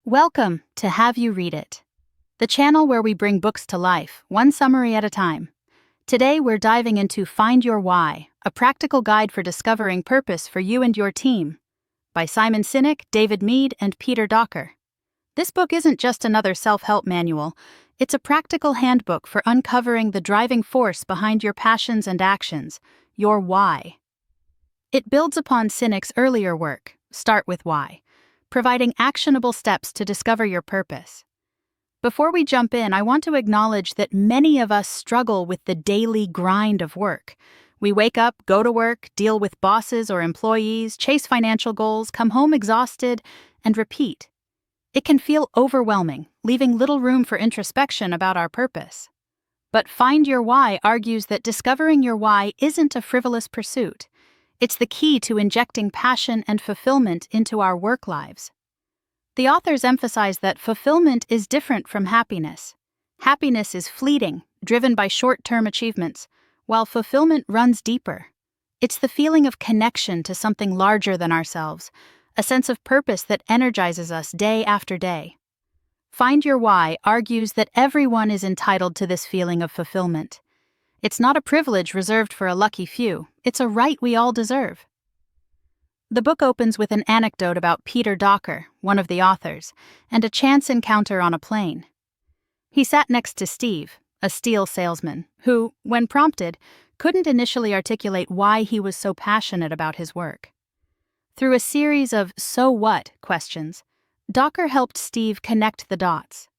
Welcome to Have You Read It, the channel where we bring books to life, one summary at a time. Today we're diving into Find Your Why, a practical guide for discovering purpose for you and your team, by Simon Sinek, David Mead, and Peter Docker. This book isn't just another self-help manual, it's a practical handbook for uncovering the driving force behind your passions and actions, your why. It builds upon Sinek's earlier work, Start with Why, providing actionable steps to discover your purpose. Before we jump in, I want to acknowledge that many of us struggle with the daily grind of work. We wake up, go to work, deal with bosses or employees, chase financial goals, come home exhausted, and repeat. It can feel overwhelming, leaving little room for introspection about our purpose. But Find Your Why argues that discovering your why isn't a frivolous pursuit. It's the key to injecting passion and fulfillment into our work lives. The authors emphasize that fulfillment is different from happiness. Happiness is fleeting, driven by short-term achievements, while fulfillment runs deeper. It's the feeling of connection to something larger than ourselves, a sense of purpose that energizes us day after day. Find Your Why argues that everyone is entitled to this feeling of fulfillment. It's not a privilege reserved for a lucky few, it's a right we all deserve. The book opens with an anecdote about Peter Docker, one of the authors, and a chance encounter on a plane. He sat next to Steve, a steel salesman, who, when prompted, couldn't initially articulate why he was so passionate about his work. Through a series of "so what" questions, Docker helped Steve connect the dots.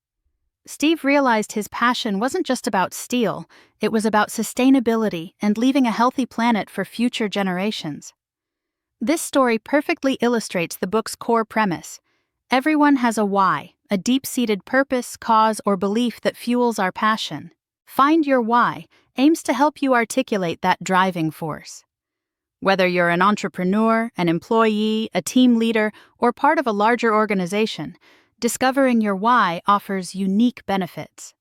Steve realized his passion wasn't just about steel, it was about sustainability and leaving a healthy planet for future generations. This story perfectly illustrates the book's core premise. Everyone has a why, a deep-seated purpose, cause, or belief that fuels our passion. Find Your Why aims to help you articulate that driving force. Whether you're an entrepreneur, an employee, a team leader, or part of a larger organization, discovering your why offers unique benefits.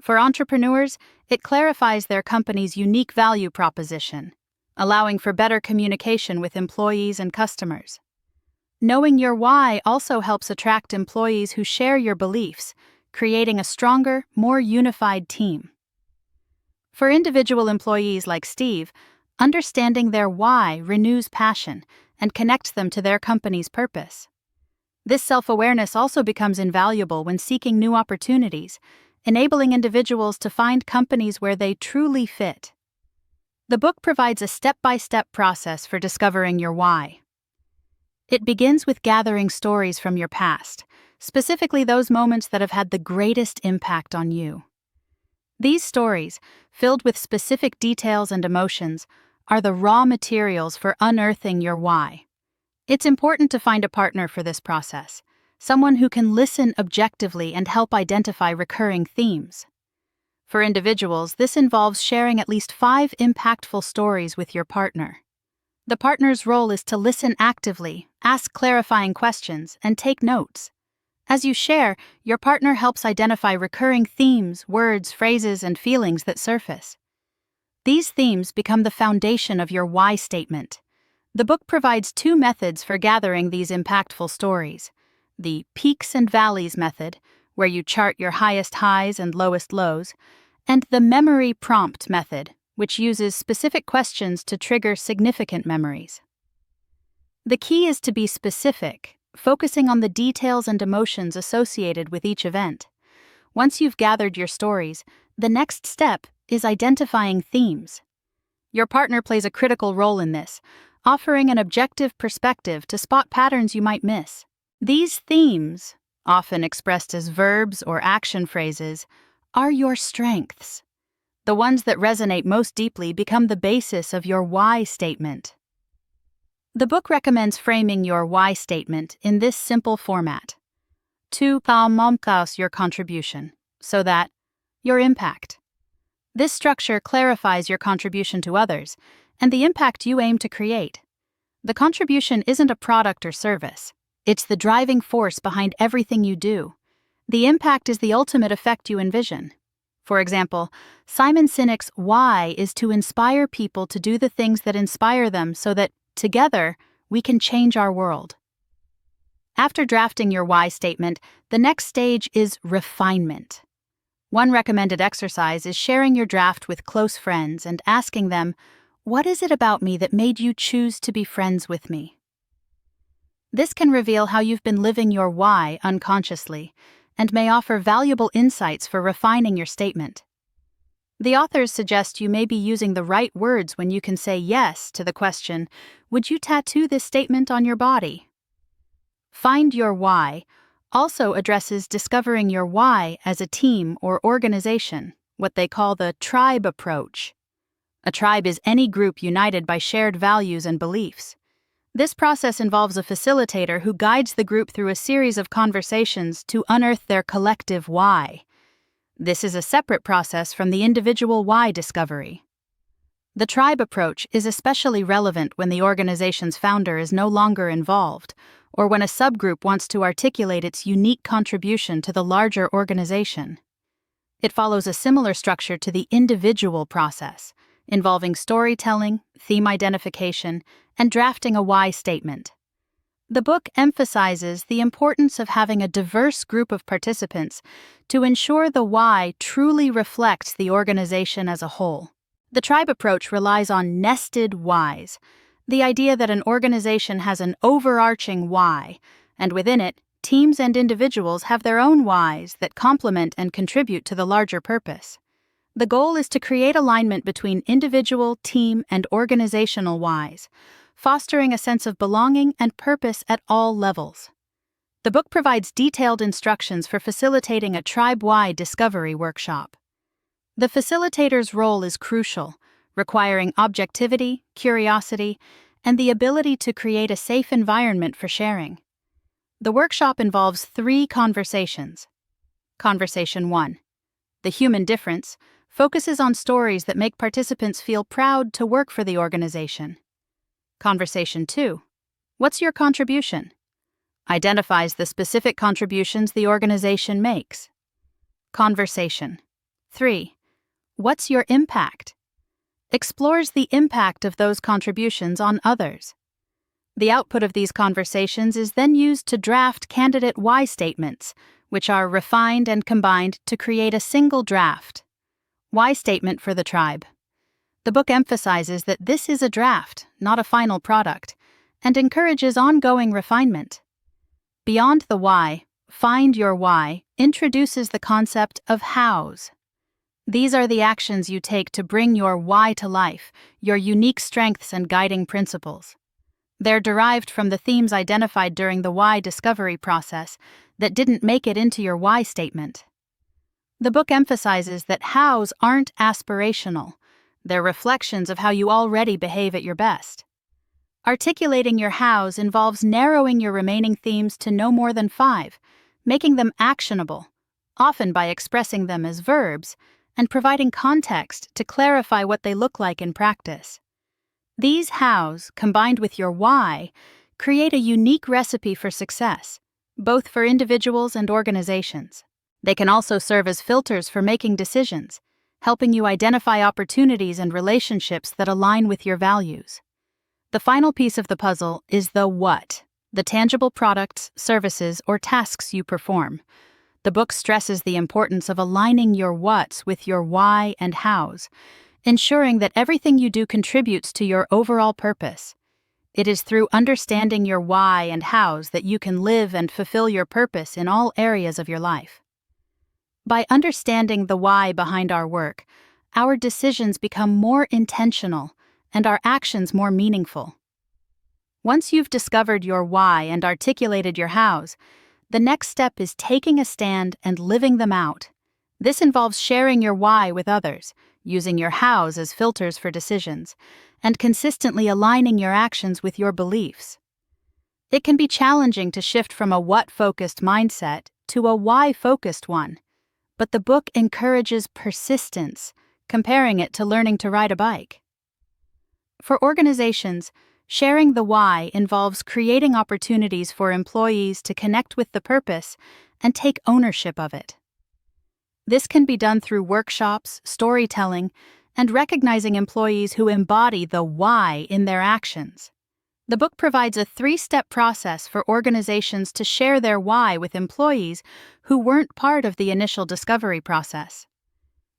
For entrepreneurs, it clarifies their company's unique value proposition, allowing for better communication with employees and customers. Knowing your why also helps attract employees who share your beliefs, creating a stronger, more unified team. For individual employees like Steve, understanding their why renews passion and connects them to their company's purpose. This self-awareness also becomes invaluable when seeking new opportunities, enabling individuals to find companies where they truly fit. The book provides a step-by-step process for discovering your why. It begins with gathering stories from your past, specifically those moments that have had the greatest impact on you. These stories, filled with specific details and emotions, are the raw materials for unearthing your why. It's important to find a partner for this process, someone who can listen objectively and help identify recurring themes. For individuals, this involves sharing at least 5 impactful stories with your partner. The partner's role is to listen actively, ask clarifying questions, and take notes. As you share, your partner helps identify recurring themes, words, phrases, and feelings that surface. These themes become the foundation of your why statement. The book provides 2 methods for gathering these impactful stories: the peaks and valleys method, where you chart your highest highs and lowest lows, and the memory prompt method, which uses specific questions to trigger significant memories. The key is to be specific, focusing on the details and emotions associated with each event. Once you've gathered your stories, the next step is identifying themes. Your partner plays a critical role in this, offering an objective perspective to spot patterns you might miss. These themes, often expressed as verbs or action phrases, are your strengths. The ones that resonate most deeply become the basis of your why statement. The book recommends framing your why statement in this simple format. To communicate your contribution, so that your impact. This structure clarifies your contribution to others and the impact you aim to create. The contribution isn't a product or service. It's the driving force behind everything you do. The impact is the ultimate effect you envision. For example, Simon Sinek's why is to inspire people to do the things that inspire them so that, together, we can change our world. After drafting your why statement, the next stage is refinement. One recommended exercise is sharing your draft with close friends and asking them, "What is it about me that made you choose to be friends with me?" This can reveal how you've been living your why unconsciously and may offer valuable insights for refining your statement. The authors suggest you may be using the right words when you can say yes to the question, "Would you tattoo this statement on your body?" Find Your Why also addresses discovering your why as a team or organization, what they call the tribe approach. A tribe is any group united by shared values and beliefs. This process involves a facilitator who guides the group through a series of conversations to unearth their collective why. This is a separate process from the individual why discovery. The tribe approach is especially relevant when the organization's founder is no longer involved, or when a subgroup wants to articulate its unique contribution to the larger organization. It follows a similar structure to the individual process, involving storytelling, theme identification, and drafting a why statement. The book emphasizes the importance of having a diverse group of participants to ensure the why truly reflects the organization as a whole. The tribe approach relies on nested whys, the idea that an organization has an overarching why, and within it, teams and individuals have their own whys that complement and contribute to the larger purpose. The goal is to create alignment between individual, team, and organizational whys, fostering a sense of belonging and purpose at all levels. The book provides detailed instructions for facilitating a tribe-wide discovery workshop. The facilitator's role is crucial, requiring objectivity, curiosity, and the ability to create a safe environment for sharing. The workshop involves 3 conversations. Conversation 1. The Human Difference focuses on stories that make participants feel proud to work for the organization. Conversation 2. What's your contribution? Identifies the specific contributions the organization makes. Conversation 3. What's your impact? Explores the impact of those contributions on others. The output of these conversations is then used to draft candidate why statements, which are refined and combined to create a single draft. Why statement for the tribe. The book emphasizes that this is a draft, not a final product, and encourages ongoing refinement. Beyond the why, Find Your Why introduces the concept of hows. These are the actions you take to bring your why to life, your unique strengths and guiding principles. They're derived from the themes identified during the why discovery process that didn't make it into your why statement. The book emphasizes that hows aren't aspirational. They're reflections of how you already behave at your best. Articulating your hows involves narrowing your remaining themes to no more than 5, making them actionable, often by expressing them as verbs, and providing context to clarify what they look like in practice. These hows, combined with your why, create a unique recipe for success, both for individuals and organizations. They can also serve as filters for making decisions, helping you identify opportunities and relationships that align with your values. The final piece of the puzzle is the what, the tangible products, services, or tasks you perform. The book stresses the importance of aligning your whats with your why and hows, ensuring that everything you do contributes to your overall purpose. It is through understanding your why and hows that you can live and fulfill your purpose in all areas of your life. By understanding the why behind our work, our decisions become more intentional and our actions more meaningful. Once you've discovered your why and articulated your hows, the next step is taking a stand and living them out. This involves sharing your why with others, using your hows as filters for decisions, and consistently aligning your actions with your beliefs. It can be challenging to shift from a what-focused mindset to a why-focused one, but the book encourages persistence, comparing it to learning to ride a bike. For organizations, sharing the why involves creating opportunities for employees to connect with the purpose and take ownership of it. This can be done through workshops, storytelling, and recognizing employees who embody the why in their actions. The book provides a three-step process for organizations to share their why with employees who weren't part of the initial discovery process.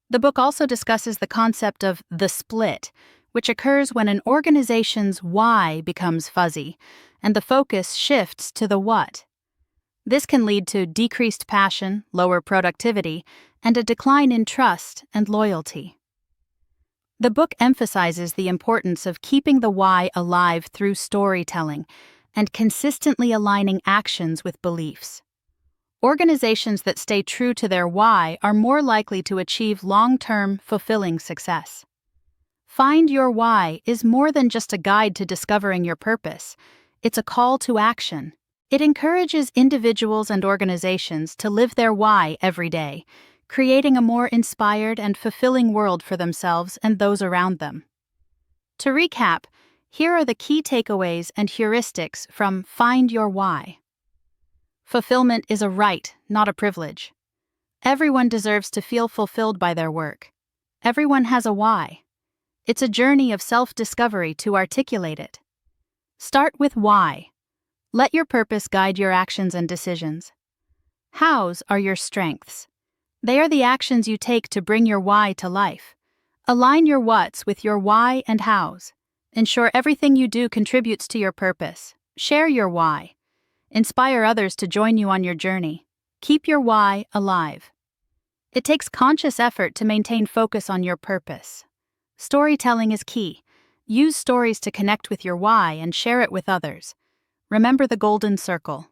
The book also discusses the concept of the split, which occurs when an organization's why becomes fuzzy and the focus shifts to the what. This can lead to decreased passion, lower productivity, and a decline in trust and loyalty. The book emphasizes the importance of keeping the why alive through storytelling and consistently aligning actions with beliefs. Organizations that stay true to their why are more likely to achieve long-term, fulfilling success. Find Your Why is more than just a guide to discovering your purpose. It's a call to action. It encourages individuals and organizations to live their why every day, creating a more inspired and fulfilling world for themselves and those around them. To recap, here are the key takeaways and heuristics from Find Your Why. Fulfillment is a right, not a privilege. Everyone deserves to feel fulfilled by their work. Everyone has a why. It's a journey of self-discovery to articulate it. Start with why. Let your purpose guide your actions and decisions. Hows are your strengths. They are the actions you take to bring your why to life. Align your whats with your why and hows. Ensure everything you do contributes to your purpose. Share your why. Inspire others to join you on your journey. Keep your why alive. It takes conscious effort to maintain focus on your purpose. Storytelling is key. Use stories to connect with your why and share it with others. Remember the golden circle.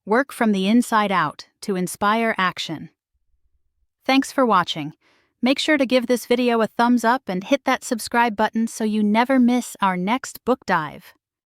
Work from the inside out to inspire action. Thanks for watching. Make sure to give this video a thumbs up and hit that subscribe button so you never miss our next book dive.